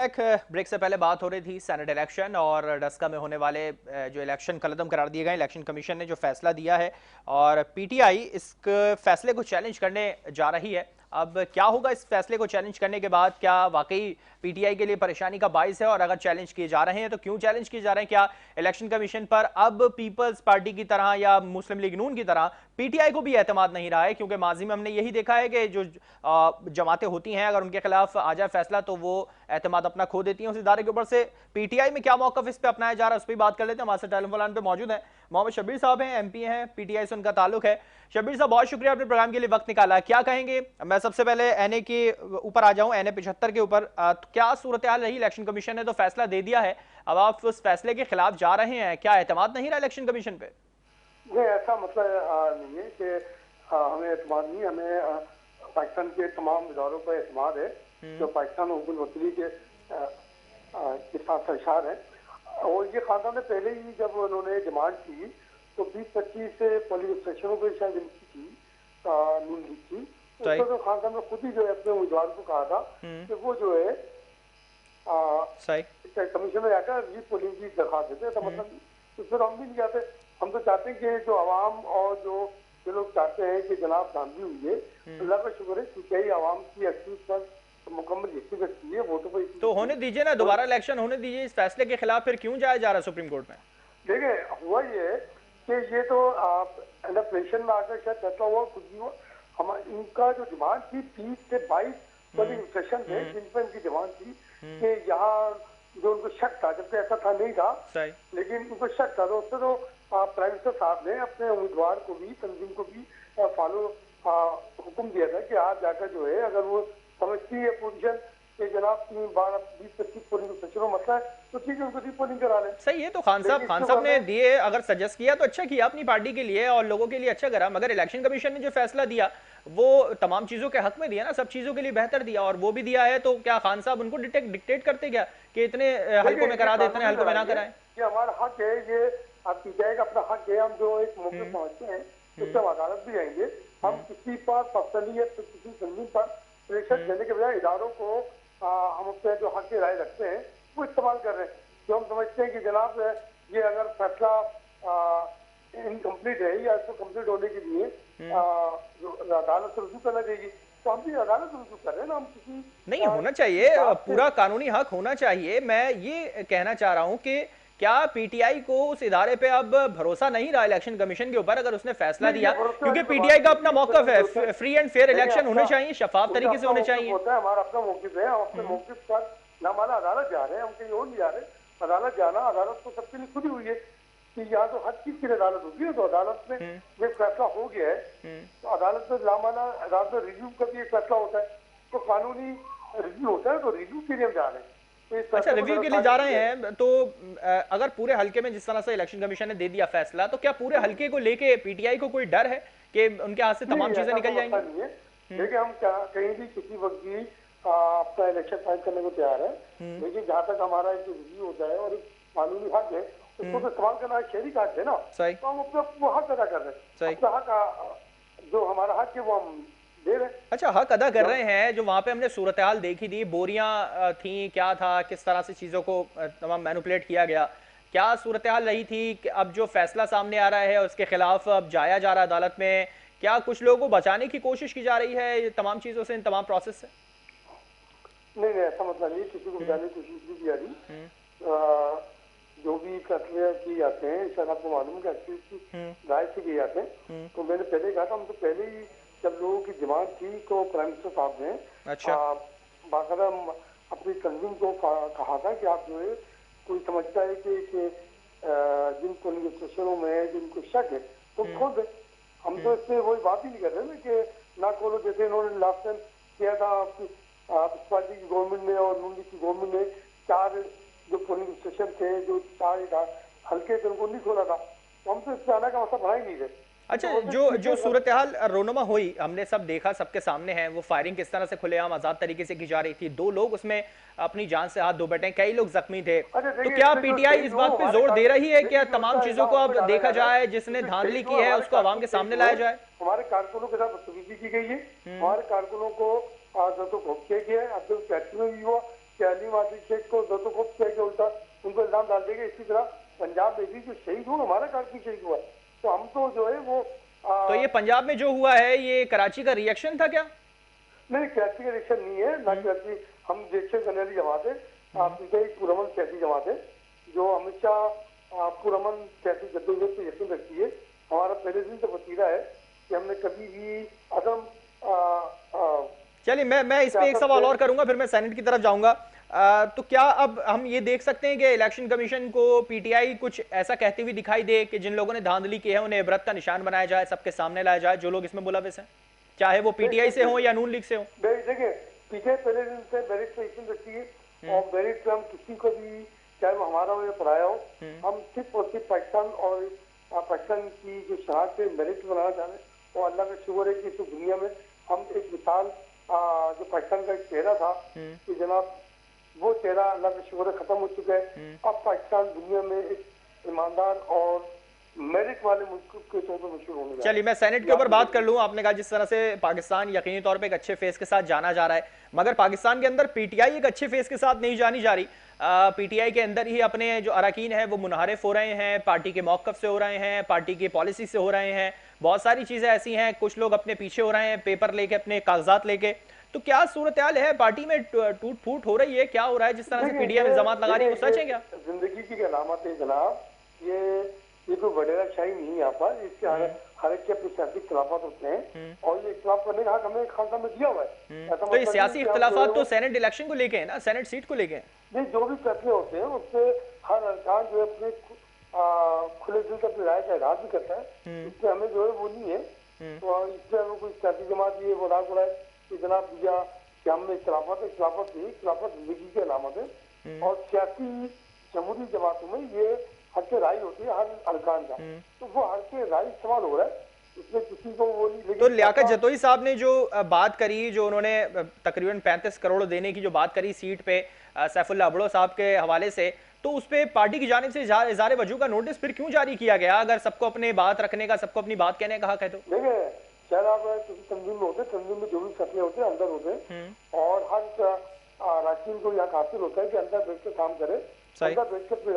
एक ब्रेक से पहले बात हो रही थी सेनेट इलेक्शन और डस्का में होने वाले जो इलेक्शन कलअदम करार दिए गए। इलेक्शन कमीशन ने जो फैसला दिया है और पीटीआई इस फैसले को चैलेंज करने जा रही है। अब क्या होगा इस फैसले को चैलेंज करने के बाद? क्या वाकई पीटीआई के लिए परेशानी का बाइस है? और अगर चैलेंज किए जा रहे हैं तो क्यों चैलेंज किए जा रहे हैं? क्या इलेक्शन कमीशन पर अब पीपल्स पार्टी की तरह या मुस्लिम लीग नून की तरह पीटीआई को भी एतमाद नहीं रहा है? क्योंकि माजी में हमने यही देखा है कि जो जमातें होती हैं, अगर उनके खिलाफ आ जाए फैसला तो वो एतमाद अपना खो देती हैं उस इदारे के ऊपर से। पीटीआई में क्या मौकफ इस पे अपनाया जा रहा है, उस पर बात कर लेते हैं। हमारे साथ टेलीफोन लाइन पे मौजूद है मोहम्मद शब्बीर साहब हैं, एमपी हैं, पीटीआई से उनका ताल्लुक है। शब्बीर साहब, बहुत शुक्रिया अपने प्रोग्राम के लिए वक्त निकाला। क्या कहेंगे? मैं सबसे पहले एनए के ऊपर आ जाऊं, एनए 75 के ऊपर। क्या सूरत हाल रही? इलेक्शन कमीशन ने तो फैसला दे दिया है, अब आप उस फैसले के खिलाफ जा रहे हैं, क्या एतमाद नहीं रहा इलेक्शन कमीशन पे? नहीं, ऐसा मतलब नहीं है कि हमें एतमाद नहीं, हमें पाकिस्तान के तमाम इदारों पर एतमाद है जो पाकिस्तान हुकूमत वकीली के साथ सरशार है। और ये खानदान ने पहले ही जब उन्होंने डिमांड की तो 20-25 से पोलिंग स्टेशनों पर शायद इनकी थी नून लीग की, उसको तो खानदान ने खुद ही जो है अपने उम्मीदवार को कहा था कि वो जो है कमीशन में जाकर री पोलिंग की दरखास्त देते। तो मतलब तो फिर हम भी नहीं चाहते। हम तो चाहते हैं कि जो आवाम और जो लोग चाहते हैं कि जनाब धांधली हुई है, अल्लाह का शुक्र है क्योंकि आवाम की एक्सीज पर मुकम्मल यकीन रखती है वोटों पर। तो होने दीजिए ना, दोबारा इलेक्शन होने दीजिए। इस फैसले के खिलाफ फिर क्यों जाया जा रहा है सुप्रीम कोर्ट में? देखिए, हुआ ये कि ये तो प्रेशन में आकर शायद फैसला हुआ, खुद भी हुआ। हम इनका जो डिमांड थी 30 से 22 पोलिंग स्टेशन थे जिन पर इनकी डिमांड थी कि यहाँ जो उनको शक था, जबकि ऐसा था नहीं था, लेकिन उनको शक था। तो उससे तो प्राइम मिनिस्टर साहब ने अपने उम्मीदवार को भी, तंजीम को भी फॉलो हुक्म दिया था कि आप जाकर जो है, अगर वो समझती है पोजीशन कि जनाब 20-25 पोलिंग स्टेशनों मसला है तो ठीक है, उनको रीपोलिंग करा लें। सही है। तो खान साहब ने दिए, अगर सजेस्ट किया तो अच्छा किया अपनी पार्टी के लिए और लोगों के लिए अच्छा करा, मगर इलेक्शन कमीशन ने जो फैसला दिया वो तमाम चीजों के हक में दिया ना, सब चीजों के लिए बेहतर दिया और वो भी दिया है। तो क्या खान साहब उनको डिक्टेट करते क्या कि इतने हल्कों में करा दे, इतने हल्कों में ना कराएं? ये हमारा हक है, ये आप पीटीआई का अपना हक है। हम जो एक मौके समझते हैं उससे हम अदालत भी जाएंगे। हम किसी पर पसलियत किसी तंजीम पर प्रेशर देने के बजाय इदारों को हम अपने जो हक की राय रखते हैं वो इस्तेमाल कर रहे हैं। जो हम समझते हैं कि जनाब ये अगर फैसला इनकम्प्लीट है या इसको कम्प्लीट होने के लिए जो अदालत से रुजू करना चाहिए, तो हम भी अदालत से रुजू कर रहे हैं ना। हम किसी नहीं होना चाहिए, पूरा कानूनी हक होना चाहिए। मैं ये कहना चाह रहा हूं कि क्या पीटीआई को उस इदारे पे अब भरोसा नहीं रहा इलेक्शन कमीशन के ऊपर, अगर उसने फैसला दिया? क्योंकि पीटीआई का अपना मौकफ है, फ्री एंड फेयर इलेक्शन होने चाहिए, शफाफ तरीके से होने चाहिए। होता है, हमारा अपना मौकिफ है। हम अपने मौकिफ पर ना माना अदालत जा रहे हैं, हम कहीं और नहीं जा रहे। अदालत जाना, अदालत तो सबके लिए खुद ही हुई है कि यहाँ तो हर चीज की अदालत होगी है। तो अदालत में ये फैसला हो गया है तो अदालत में लामाना, अदालत में रिव्यू का भी एक फैसला होता है, तो कानूनी रिव्यू होता है, तो रिव्यू के लिए हम जा रहे हैं। अच्छा, रिव्यू के लिए जा रहे हैं तो अगर पूरे हल्के में जिस तरह से इलेक्शन कमीशन ने दे दिया फैसला, तो क्या पूरे हल्के को लेके पीटीआई को कोई डर है कि उनके हाथ से तमाम चीजें निकल जाएंगी? देखिए, हम कहीं भी किसी वक्त भी अपना इलेक्शन फाइल करने को तैयार है, लेकिन जहाँ तक हमारा एक रिव्यू होता है और एक कानूनी हक है उसको तो इस्तेमाल करना शहरी हक है ना। तो हम अपना वो हक अदा कर रहे हैं। अपना हक जो हमारा हक है वो हम दे रहे हैं। अच्छा, हक अदा कर रहे हैं। जो वहां पे हमने सूरत हाल देखी थी, बोरियां थी, क्या था, किस तरह से चीजों को तमाम मैनिपुलेट किया गया, क्या सूरत हाल रही थी? अब जो फैसला सामने आ रहा है उसके खिलाफ अब जाया जा रहा है अदालत में, क्या कुछ लोगों को बचाने की कोशिश की जा रही है ये तमाम चीजों से, इन तमाम प्रोसेस से? नहीं, ऐसा मतलब नहीं, किसी को बचाने की कोशिश नहीं की जा रही। जो भी फैसले किए जाते हैं शायद आपको मालूम है कि राय से किए जाते हैं। तो मैंने पहले कहा था, हम तो पहले ही जब लोगों की डिमांड थी तो प्राइम मिनिस्टर साहब ने बाकायदा अपनी तंजीम को कहा था कि आप जो है, कोई समझता है कि जिन पोलिंग स्टेशनों में जिनको शक है तो खोल दें। हम तो इससे वही बात ही नहीं कर रहे ना कि ना खोलो, जैसे इन्होंने लास्ट टाइम किया था इस पार्टी की गवर्नमेंट ने और नून लीग की गवर्नमेंट ने। 4 जो पोलिंग स्टेशन थे, जो 4 हल्के थे, उनको नहीं खोला था। तो हम तो इससे आने का मतलब बना ही नहीं रहे। अच्छा, जो सूरत हाल रोनुमा हुई, हमने सब देखा, सबके सामने है, वो फायरिंग किस तरह से खुलेआम आजाद तरीके से की जा रही थी। 2 लोग उसमें अपनी जान से हाथ धो बैठे, कई लोग जख्मी थे। तो क्या पीटीआई इस बात पे जोर दे रही है कि तमाम चीजों को अब देखा जाए, जिसने धांधली की है उसको आवाम के सामने लाया जाए? हमारे कारकुनों के साथ बदतमीजी की गई है, हमारे कारकुनों को किया गया है। अब जो फैक्ट्री में भी हुआ सलीम आसिफ शेख को दो खूब किया कि उल्टा उनको इल्जाम डाल देंगे। इसी तरह पंजाब में भी जो शहीद हुआ हमारा कारगिल शहीद हुआ, तो हम तो जो है वो तो ये पंजाब में जो हुआ है ये कराची का रिएक्शन था क्या? नहीं, कराची का रिएक्शन नहीं है ना। कराची हम रिएक्शन करने वाली जमात है, पुरअमन सियासी जमात है जो हमेशा पुरअमन सियासी जद्दोजहद पे यकीन रखती है। हमारा पहले दिन तो वतीरा है कि हमने कभी भी अदम चलिए मैं इस पे एक सवाल और करूंगा, फिर मैं सेनेट की तरफ जाऊंगा। तो क्या अब हम ये देख सकते हैं कि इलेक्शन कमीशन को पीटीआई कुछ ऐसा कहती हुई दिखाई दे कि जिन लोगों ने धांधली की है उन्हें इबरत का निशान बनाया जाए, सबके सामने लाया जाए, जो लोग इसमें मुलविस हैं, चाहे वो पीटीआई से हो या नून लीग से हो? देखिए, पीटीआई पहले दिन से मेरिट पे यकीन रखती है और मेरिट पे हम किसी को भी, चाहे वो हमारा हो या पराया हो, हम सिर्फ और सिर्फ पाकिस्तान और पाकिस्तान की जो शहादत पे मेरिट बनाना चाह रहे हैं। और अल्लाह का शुक्र है कि इस दुनिया में हम एक मिसाल जो पाकिस्तान का एक चेहरा था कि जनाब वो चेहरा अल्लाह का शुक्र खत्म हो चुका है। अब पाकिस्तान दुनिया में एक ईमानदार और मेरिट वाले मुल्क के तौर पर मशहूर होने। चलिए मैं सेनेट के ऊपर बात कर लूं। आपने कहा जिस तरह से पाकिस्तान यकीनी तौर पे एक अच्छे फेस के साथ जाना जा रहा है, मगर पाकिस्तान के अंदर पीटीआई एक अच्छे फेस के साथ नहीं जानी जा रही। पीटीआई के अंदर ही अपने जो अरकान हैं वो मुनहरिफ हो रहे हैं, पार्टी के मौक़िफ़ से हो रहे हैं, पार्टी की पॉलिसी से हो रहे हैं, बहुत सारी चीज़ें ऐसी हैं। कुछ लोग अपने पीछे हो रहे हैं पेपर लेके, अपने कागजात लेके। तो क्या सूरत हाल है, पार्टी में टूट फूट हो रही है, क्या हो रहा है? जिस तरह से पीडीएम इल्जामात लगा रही है वो सच है क्या? जिंदगी की अलामत है जनाब, ये कोई वडेरा शाही नहीं है यहाँ पर। इसके हर एक के अपने सियासी इख्तिलाफात होते हैं और ये इख्तिलाफ करने का हक हमें खानसाम में दिया हुआ है। तो ये सियासी इख्तिलाफात तो सेनेट इलेक्शन को लेके है ना, सेनेट सीट को लेके है। नहीं, जो भी फैसले होते हैं उससे हर अरकान जो है अपने खुले दिल से अपनी राय का इजहार भी करता है। इसमें हमें जो है वो नहीं है। तो इससे हमें कोई सियासी जमात ये बोला बोला है कि जनाब भैया कि हम में इख्तिलाफात नहीं, इख्तिलाफात जिंदगी की अलामत है। और सियासी जमहूरी जमातों में ये हक के राय होती है हर अरकान का, तो वो हक के राय इस्तेमाल हो रहा है, इसमें किसी को वो नहीं। तो लियाकत जतोई साहब ने जो बात करी, जो उन्होंने तकरीबन 35 करोड़ देने की जो बात करी सीट पे सैफुल्लाह अबड़ो साहब के हवाले से, तो उस पर पार्टी की जानिब से इज़हार वजू का नोटिस फिर क्यों जारी किया गया? अगर सबको अपने बात रखने का, सबको अपनी बात कहने का हक है तो देखिए, शायद आप किसी तंजीम में होते, तंजीम में जो भी फैसले होते हैं अंदर होते हैं और हर राशि को यहाँ हासिल होता है कि अंदर बैठ के काम करे, अंदर बैठ के अपनी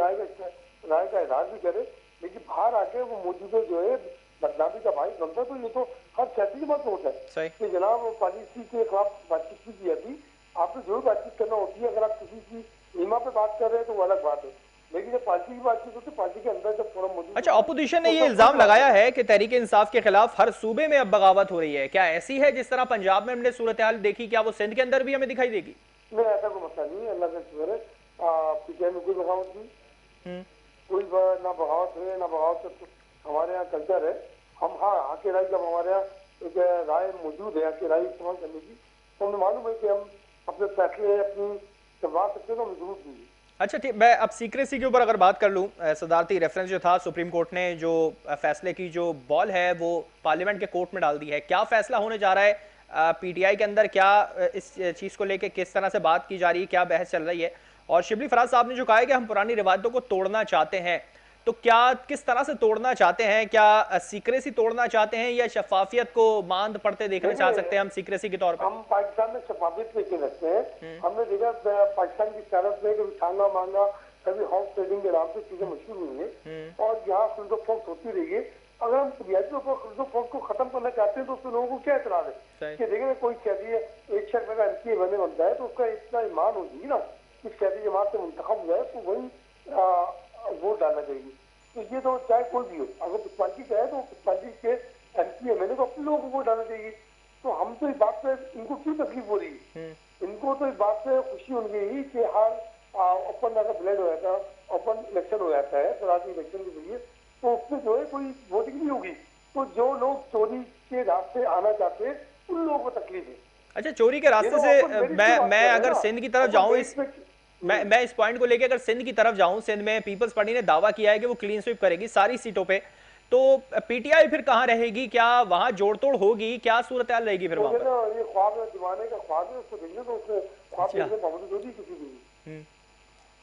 राय का इजहार भी करे। लेकिन बाहर आके वो मौजूदा जो है बदनामी का बाइस बनता है। तो ये तो हर सियासी की बात होता है कि जनाब पॉलिसी के खिलाफ बातचीत की जाती, आपने जो भी बातचीत करना होती है, अगर आप किसी की नीमा पे बात कर रहे हैं तो वो अलग बात है, लेकिन जब पार्टी की बातचीत होती है, पार्टी के अंदर जब फोरम मौजूद। अच्छा, ऑपोजिशन ने ये इल्जाम लगाया है कि तहरीक इंसाफ के खिलाफ हर सूबे में अब बगावत हो रही है, क्या ऐसी है जिस तरह पंजाब में हमने सूरत हाल देखी, क्या वो सिंध के अंदर भी हमें दिखाई देगी? नहीं, ऐसा कोई मसला नहीं है, अल्लाह का शुक्र है। पीटीआई में कोई बगावत नहीं, कोई ना बगावत है ना बगावत। हमारे यहाँ कल्चर है, हम आके राय जब हमारे यहाँ एक राय मौजूद है आके राय इस्तेमाल करने की, तो हमें मालूम है कि हम अपने फैसले अपनी करवा सकते हैं, तो हमें जरूरत नहीं है। अच्छा ठीक, मैं अब सीक्रेसी के ऊपर अगर बात कर लूँ, सदारती रेफरेंस जो था, सुप्रीम कोर्ट ने जो फैसले की जो बॉल है वो पार्लियामेंट के कोर्ट में डाल दी है। क्या फैसला होने जा रहा है पीटीआई के अंदर, क्या इस चीज़ को लेके किस तरह से बात की जा रही है, क्या बहस चल रही है? और शिबली फराज साहब ने जो कहा है कि हम पुरानी रिवायतों को तोड़ना चाहते हैं, तो क्या किस तरह से तोड़ना चाहते हैं? क्या सीक्रेसी तोड़ना चाहते हैं या शफाफियत को मांद पड़ते देखना चाह सकते हैं हम सीक्रेसी के तौर पर? हम पाकिस्तान में शफाफियत लेके रखते हैं। हमने देखा पाकिस्तान की शरारत में कभी खाना मांगा, कभी हाउस ट्रेडिंग के नाम से चीजें मशहूर हुई है और यहाँ खुल्दो फौज होती रही है। अगर हम रियायतों को खुल्दो फौज को खत्म करना चाहते हैं तो उसमें लोगों को क्या इतराज है कि देखिए कोई कैदी 1 शख्स अगर एमपी बनता है तो उसका इतना ईमान होगी ना कि कैदी जमात से मुंतखब हुआ है तो वही वोट डालना चाहिए। तो ये तो चाहे कोई भी हो, अगर पुष्पाली का है तो पुष्पाली के एमपी एमएलए को अपने लोगों को वोट डालना चाहिए। तो हम तो इस बात पे इनको क्यों तकलीफ हो रही है? इनको तो इस बात से खुशी होनी चाहिए कि हर ओपन अगर ब्लेड हो जाता है, ओपन इलेक्शन हो जाता है सरारती इलेक्शन के जरिए, तो उसमें जो है कोई वोटिंग नहीं होगी। तो जो लोग चोरी के रास्ते आना चाहते हैं उन लोगों को तकलीफ है। अच्छा, चोरी के रास्ते से मैं अगर सिंध की तरफ जाऊं, इस मैं इस पॉइंट को लेकर अगर सिंध की तरफ जाऊं, सिंध में पीपल्स पार्टी ने दावा किया है कि वो क्लीन स्वीप करेगी सारी सीटों पे, तो पीटीआई फिर कहां रहेगी? क्या वहां जोड़तोड़ होगी? क्या सूरत हाल रहेगी फिर वहां पर? ये ख्वाब है, दीवाने का ख्वाब है, उसको देखने तो उसने ख्वाब देखने पाबंदी होगी किसी भी।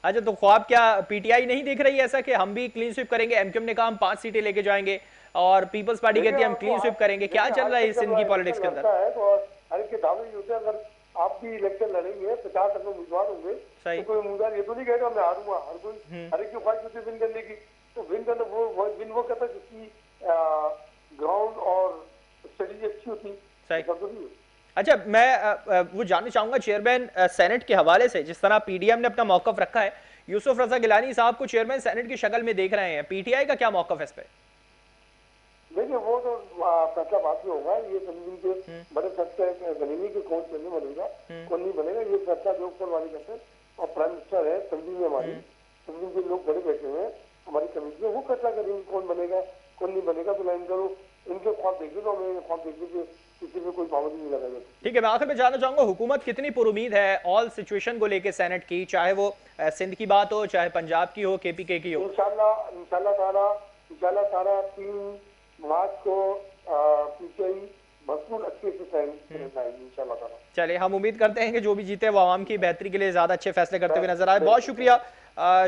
अच्छा, तो ख्वाब क्या पीटीआई नहीं देख रही है ऐसा कि हम भी क्लीन स्वीप करेंगे? एमक्यूएम ने कहा हम 5 सीटें लेके जाएंगे और पीपल्स पार्टी कहती है हम क्लीन स्वीप करेंगे। क्या चल रहा है सिंध की पॉलिटिक्स के अंदर? तो हर के दावे होते हैं, अगर आप भी इलेक्शन लड़ेंगे, 50 तक उम्मीदवार होंगे, तो कोई उम्मीदवार ये तो नहीं कहेगा मैं हारूंगा। हर कोई हर एक की ख्वाहिश होती है विन करने की, तो विन करना वो कहता है जिसकी ग्राउंड और स्ट्रेटेजी अच्छी होती है। अच्छा, मैं वो जानना चाहूंगा चेयरमैन सेनेट के हवाले से, जिस तरह पीडीएम ने अपना मौकफ रखा है, यूसुफ रजा गिलानी साहब को चेयरमैन सेनेट की शक्ल में देख रहे हैं, पीटीआई का क्या मौकफ है इस पे? देखिए वो तो फैसला बाद में होगा। ये संविधान के बड़े फैसले बनेंगे कि कौन चेयरमैन बनेगा कौन नहीं बनेगा, ये फैसला जो ऊपर वाले करते हैं। और प्राइम मिनिस्टर है, संविधान में हमारी संविधान के लोग बड़े बैठे हुए हैं हमारी कमेटी में, वो फैसला करेंगे कौन बनेगा कौन नहीं बनेगा। तो लाइन करो इनके ख्वाब देखिए, तो हमें ख्वाब देखिए किसी में कोई पाबंदी नहीं लगाई जाती। ठीक है, मैं आखिर में जानना चाहूंगा हुकूमत कितनी पुरुमीद है ऑल सिचुएशन को लेके सेनेट की, चाहे वो सिंध की बात हो, चाहे पंजाब की हो, केपीके की हो? इंशाल्लाह तारा 3 मार्च को पीटीआई भरपूर अच्छे से साइन करेगी इंशाल्लाह तारा। चलिए, हम उम्मीद करते हैं कि जो भी जीते वो आवाम की बेहतरी के लिए ज्यादा अच्छे फैसले करते हुए नजर आए। बहुत शुक्रिया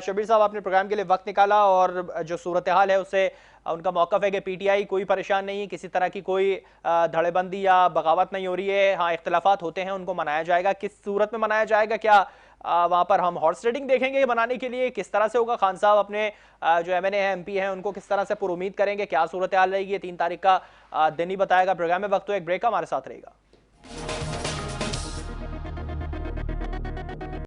शबीर साहब, आपने प्रोग्राम के लिए वक्त निकाला, और जो सूरत हाल है उससे उनका मौकफ है कि पीटीआई कोई परेशान नहीं, किसी तरह की कोई धड़ेबंदी या बगावत नहीं हो रही है। हाँ, इख्तलाफात होते हैं, उनको मनाया जाएगा, किस सूरत में मनाया जाएगा, क्या वहां पर हम हॉर्स रेडिंग देखेंगे बनाने के लिए, किस तरह से होगा, खान साहब अपने जो एमएनए है, एमपी हैं, उनको किस तरह से पुरुमीद करेंगे, क्या सूरत हाल रहेगी, 3 तारीख का दिन ही बताएगा। प्रोग्राम में वक्त तो एक ब्रेक का, हमारे साथ रहेगा।